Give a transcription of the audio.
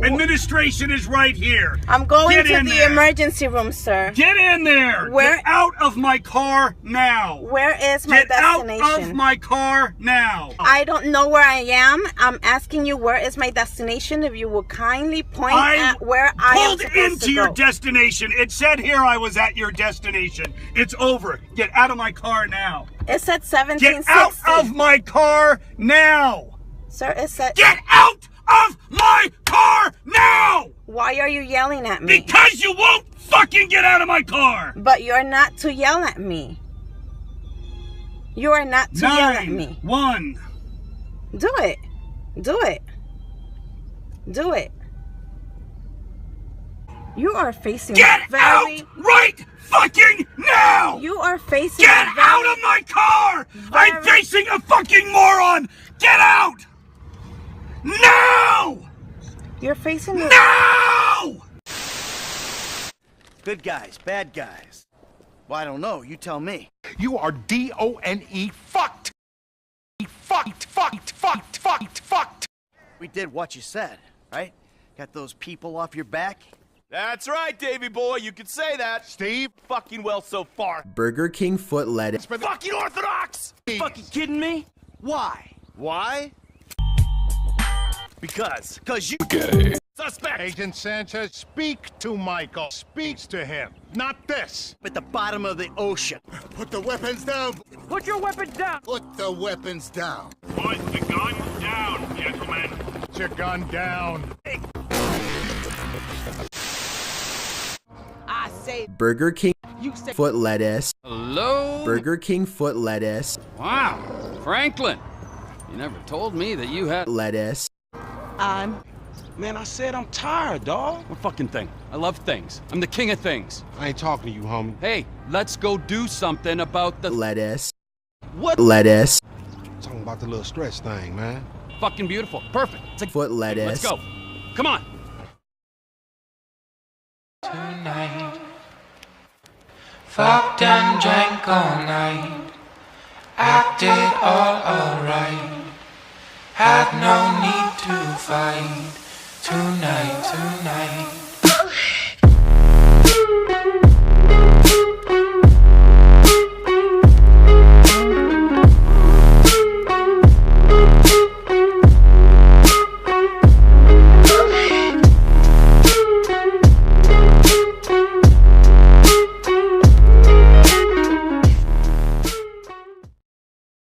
Administration is right here. I'm going Get to in the there. emergency room, sir. Get in there. Where? Get out of my car now. Where is my destination? Get out of my car now. I don't know where I am. I'm asking you where is my destination. If you will kindly point at where I am supposed to go. Pulled into your destination. It said here I was at your destination. It's over. Get out of my car now. It said 1760. Get out of my car now. Sir, it said... Get out of my car now! Why are you yelling at me? Because you won't fucking get out of my car! But you're not to yell at me. You are not to yell at me. 9-1. Do it. Do it. Do it. You are facing Get out right fucking now! You are facing Get out of my car! I'm facing a fucking moron! Get out! No! You're facing No! Good guys, bad guys. Well, I don't know. You tell me. You are D-O-N-E fucked. Fucked. We did what you said, right? Got those people off your back? That's right, Davey boy. You could say that. Steve? Fucking well so far. Burger King foot lettuce. Fucking orthodox! Please. Fucking kidding me? Why? Why? Because you... suspect! Agent Sanchez, speak to Michael. Speaks to him. Not this. At the bottom of the ocean. Put the weapons down! Put your weapons down! Put the weapons down! Put the gun down, gentlemen. Put your gun down. I say Burger King you say foot lettuce. Hello? Burger King foot lettuce. Wow, Franklin. You never told me that you had Lettuce. Man, I said I'm tired, dawg. What fucking thing? I love things. I'm the king of things. I ain't talking to you, homie. Hey, let's go do something about the Lettuce. What? Lettuce. Talking about the little stretch thing, man. fucking beautiful. Perfect. It's a foot lettuce. Let's go. Come on. Tonight, fucked and drank all night, acted all alright, had no need to fight. Tonight.